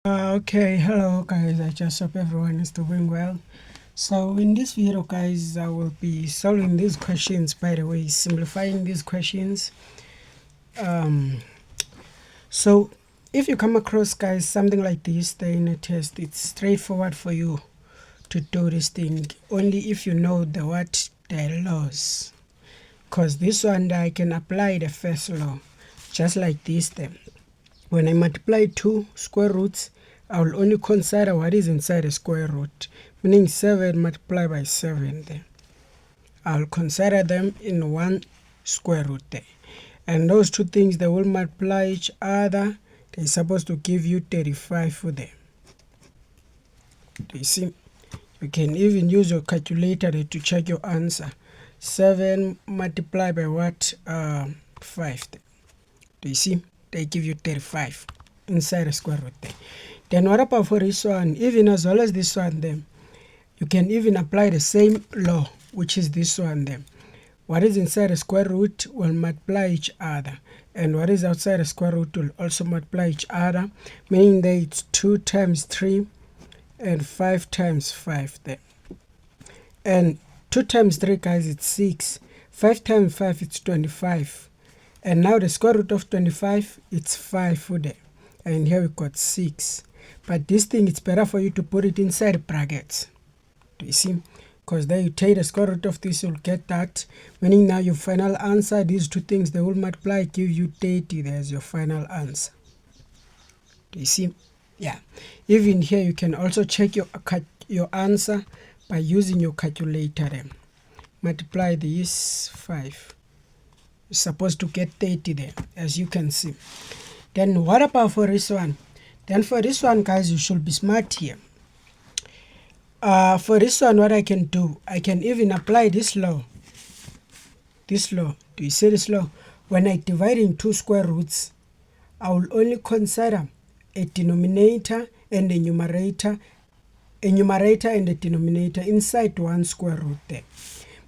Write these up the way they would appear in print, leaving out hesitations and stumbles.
Okay, hello guys, I just hope everyone is doing well. So in this video guys, I will be solving these questions, by the way, simplifying these questions. So if you come across guys something like this there in a test, it's straightforward for you to do this thing only if you know the laws, because this one I can apply the first law just like this then. When I multiply two square roots, I will only consider what is inside the square root, meaning 7 multiplied by 7 there. I'll consider them in one square root there. And those two things, they will multiply each other. They're supposed to give you 35 for them. Do you see? You can even use your calculator to check your answer. 7 multiplied by what? 5 there. Do you see? They give you 35 inside the square root there. Then what about for this one? Even as well as this one then, you can even apply the same law, which is this one then. What is inside the square root will multiply each other, and what is outside the square root will also multiply each other, meaning that it's 2 times 3 and 5 times 5 there. And 2 times 3 guys, it's 6. 5 times 5, it's 25. And now the square root of 25, it's 5 for there. And here we got 6. But this thing, it's better for you to put it inside brackets. Do you see? Because then you take the square root of this, you'll get that. Meaning now your final answer, these two things, they will multiply, give you 30. There's your final answer. Do you see? Yeah. Even here, you can also check your answer by using your calculator. Then multiply this 5. You're supposed to get 30 there, as you can see. Then what about for this one? Then for this one guys, you should be smart here. For this one, what I can do, I can even apply this law. This law, do you see this law? When I divide in two square roots, I will only consider a denominator and a numerator and a denominator inside one square root there.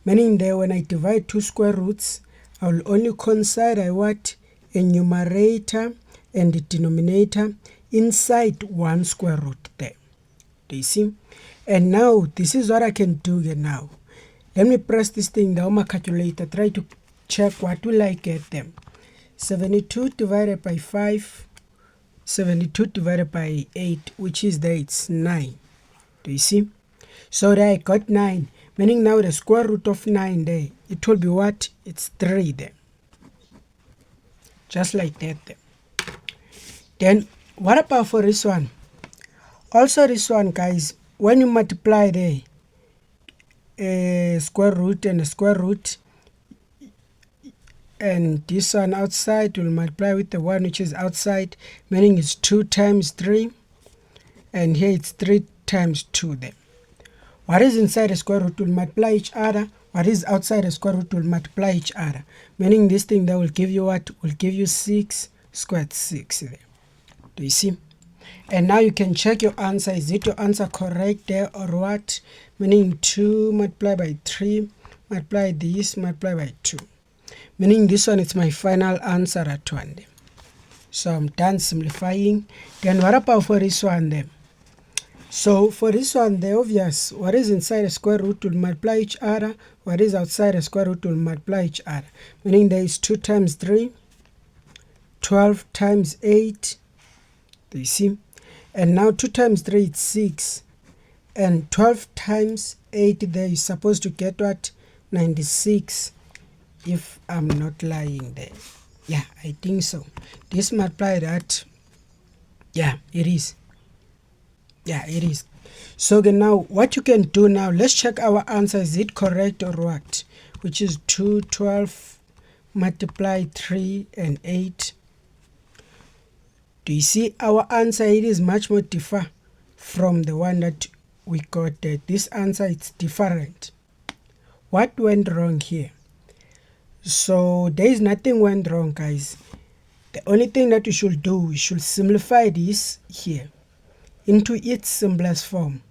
Meaning there, when I divide two square roots, I will only consider what? A numerator and a denominator inside one square root there. Do you see? And now this is what I can do here now. Let me press this thing down my calculator, try to check what will I get them. 72 divided by 5, 72 divided by 8, which is there, it's 9. Do you see? So there I got 9, meaning now the square root of 9 there, it will be what? It's 3 there. Just like that there. Then what about for this one? Also this one guys, when you multiply there a square root and a square root, and this one outside will multiply with the one which is outside, meaning it's 2 times 3, and here it's 3 times 2 there. What is inside the square root will multiply each other, what is outside the square root will multiply each other, meaning this thing that will give you what? Will give you 6 squared 6 there. Do you see? And now you can check your answer. Is it your answer correct there or what? Meaning 2 multiplied by 3, multiply this, multiply by 2. Meaning this one is my final answer at one there. So I'm done simplifying. Then what about for this one then? So for this one, the obvious, what is inside the square root will multiply each other, what is outside the square root will multiply each other. Meaning there is 2 times 3, 12 times 8, do you see? And now 2 times 3 is 6, and 12 times 8 there is supposed to get what? 96, if I'm not lying there. Yeah, I think so. This multiply that. Yeah, it is. Yeah, it is. So now what you can do now, let's check our answer. Is it correct or what? Which is 2, 12 multiply 3 and 8. Do you see our answer? It is much more different from the one that we got there. This answer is different. What went wrong here? So there is nothing went wrong guys. The only thing that you should do, we should simplify this here into its simplest form.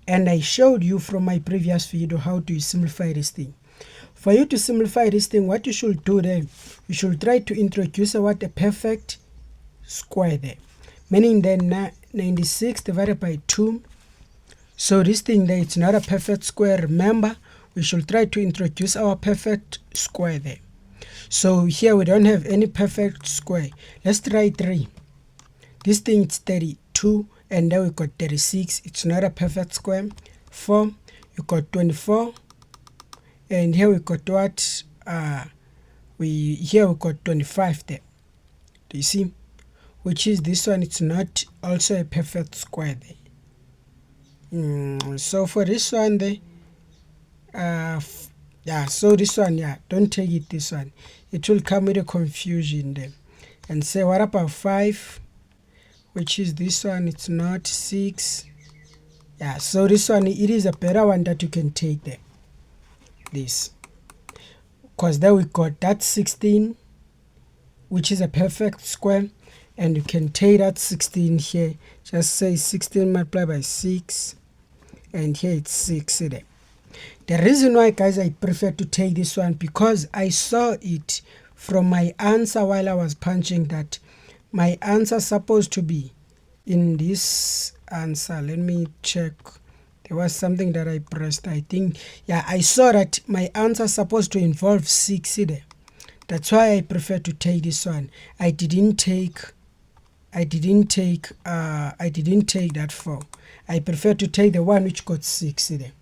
And I showed you from my previous video how to simplify this thing. For you to simplify this thing, what you should do then, you should try to introduce a perfect square there. Meaning then 96 divided by 2. So this thing there, it's not a perfect square. Remember, we should try to introduce our perfect square there. So here we don't have any perfect square. Let's try 3. This thing is 32, and then we got 36. It's not a perfect square. 4, you got 24, and here we got what? Here we got 25 there. Do you see? Which is this one, it's not also a perfect square there. So for this one there, so this one, don't take it this one. It will come with a confusion there. And say, what about 5? Which is this one, it's not 6. So this one, it is a better one that you can take there. This. Because there we got that 16, which is a perfect square. And you can take that 16 here. Just say 16 multiplied by 6. And here it's 6 there. The reason why, guys, I prefer to take this one, because I saw it from my answer while I was punching that my answer is supposed to be in this answer. Let me check. There was something that I pressed, I think. I saw that my answer is supposed to involve 6 there. That's why I prefer to take this one. I didn't take that 4. I prefer to take the one which got 6 there.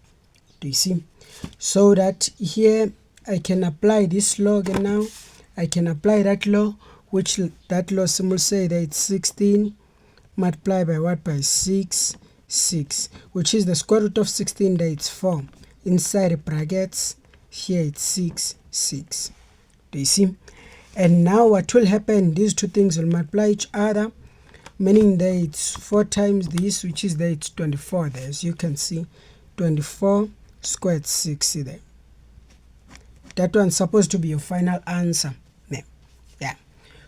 Do you see? So that here I can apply this law again now. I can apply that law, which that law symbol say that it's 16 multiplied by what? By 6, which is the square root of 16, that it's 4. Inside the brackets, here it's 6. Do you see? And now what will happen, these two things will multiply each other, meaning that it's 4 times this, which is that it's 24 there. As you can see, 24 squared 6 there. That one's supposed to be your final answer.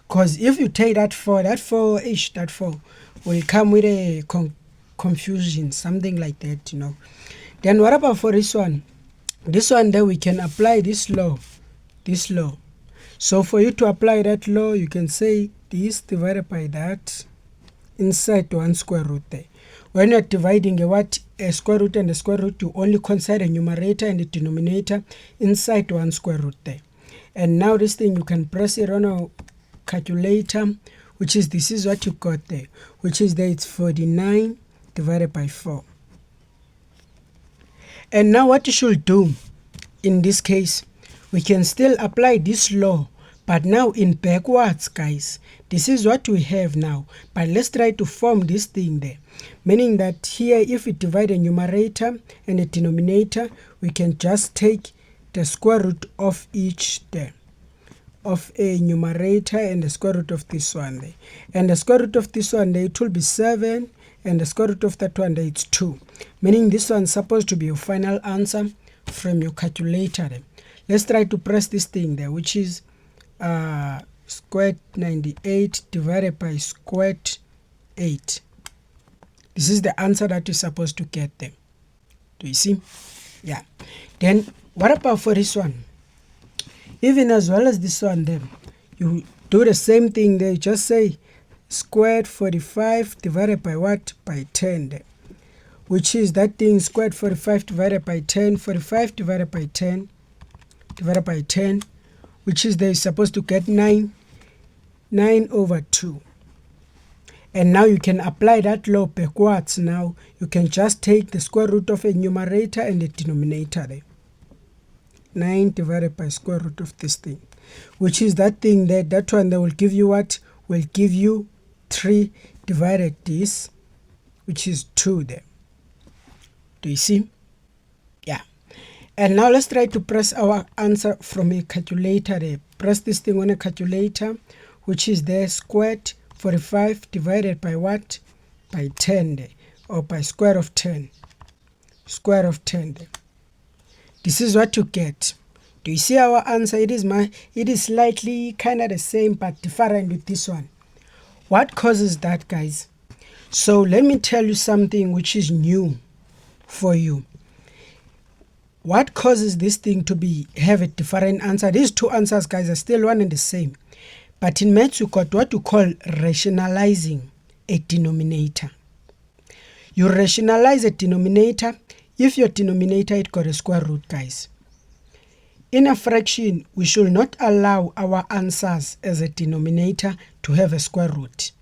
Because if you take that 4 will come with a confusion, something like that, Then what about for this one? This one, then we can apply this law. So for you to apply that law, you can say this divided by that inside 1 square root there. When you're dividing a square root and a square root, you only consider the numerator and the denominator inside 1 square root there. And now this thing, you can press it on a calculator, which is, this is what you got there, which is that it's 49 divided by 4. And now what you should do in this case, we can still apply this law, but now in backwards, guys. This is what we have now, but let's try to form this thing there, meaning that here, if we divide a numerator and a denominator, we can just take the square root of each there, of a numerator and the square root of this one there. And the square root of this one there, it will be 7, and the square root of that one there, it's 2. Meaning this one's supposed to be your final answer from your calculator there. Let's try to press this thing there, which is squared 98 divided by squared 8. This is the answer that you're supposed to get there. Do you see? Then what about for this one? Even as well as this one then, you do the same thing there. You just say squared 45 divided by what? By 10 there. Which is that thing, squared 45 divided by 10, 45 divided by 10, which is they're supposed to get 9 over 2. And now you can apply that law backwards. Now you can just take the square root of a numerator and the denominator there. 9 divided by square root of this thing, which is that thing there. That one that will give you what? Will give you 3 divided this, which is 2 there. Do you see? And now let's try to press our answer from a calculator there. Press this thing on a calculator, which is there, squared 45 divided by what? By 10 there, or by square of 10. There. This is what you get. Do you see our answer? It is slightly kind of the same but different with this one. What causes that, guys? So let me tell you something which is new for you. What causes this thing to have a different answer? These two answers, guys, are still one and the same. But in maths, you got what you call rationalizing a denominator. You rationalize a denominator. If your denominator it got a square root, guys. In a fraction, we should not allow our answers as a denominator to have a square root.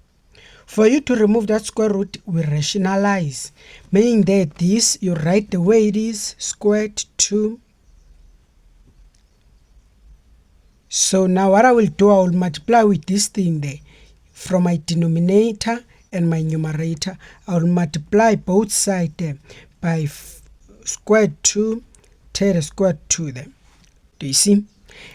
For you to remove that square root, we rationalize, meaning that this, you write the way it is, squared 2. So now what I will do, I will multiply with this thing there. From my denominator and my numerator, I will multiply both sides there by squared 2, take the squared 2 there. Do you see?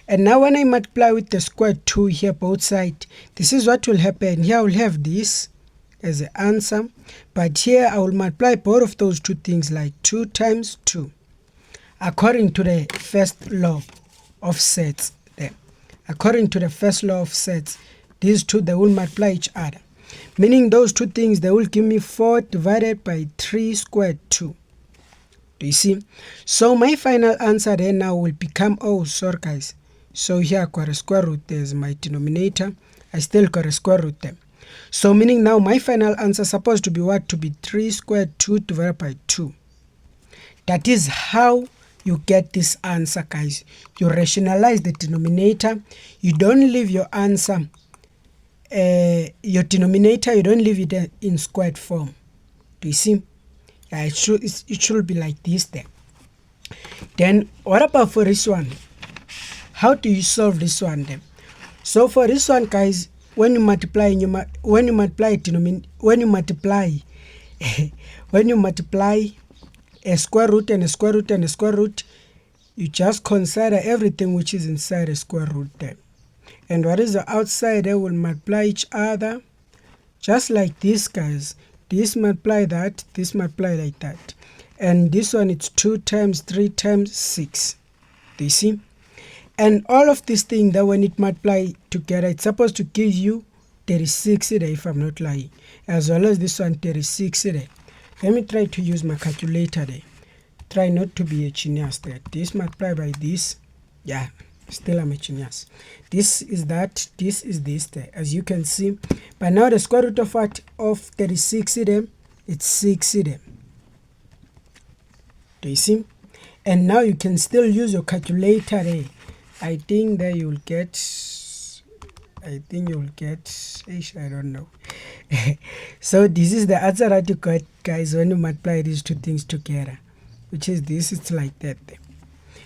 And now when I multiply with the squared 2 here both sides, this is what will happen. Here I will have this as the answer, but here I will multiply both of those two things like 2 times 2 according to the first law of sets there. According to the first law of sets, these two, they will multiply each other, meaning those two things, they will give me 4 divided by 3 squared 2. Do you see? So my final answer there now will become, oh sorry guys, so here I got a square root, there's my denominator, I still got a square root there. So meaning now my final answer is supposed to be what? To be 3 squared 2 divided by 2. That is how you get this answer, guys. You rationalize the denominator. You don't leave your answer, your denominator, you don't leave it in squared form. Do you see? Yeah, it should be like this there. Then what about for this one? How do you solve this one then? So for this one, guys, when you multiply a square root and a square root and a square root, you just consider everything which is inside a square root there. And what is the outside, they will multiply each other just like this, guys. This multiply that, this multiply like that. And this one, it's 2 times 3 times 6. Do you see? And all of this thing that when it multiply together, it's supposed to give you 36 there, if I'm not lying. As well as this one, 36 there. Let me try to use my calculator there. Try not to be a genius there. This multiply by this. Yeah, still I'm a genius. This is that, this is this there, as you can see. But now the square root of what? Of 36 there, it's 6 there. Do you see? And now you can still use your calculator there. I think that you'll get, I don't know. So this is the answer that you got, guys, when you multiply these two things together, which is this, it's like that there.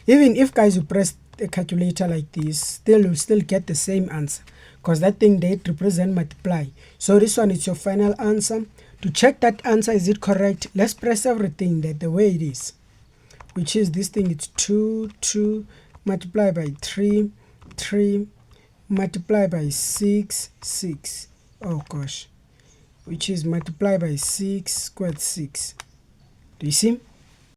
Even if, guys, you press the calculator like this, you'll still get the same answer, because that thing they represent multiply. So this one is your final answer. To check that answer, is it correct, let's press everything that the way it is, which is this thing, it's 2 multiply by 3 multiply by 6 oh gosh, which is multiply by 6 squared 6. Do you see?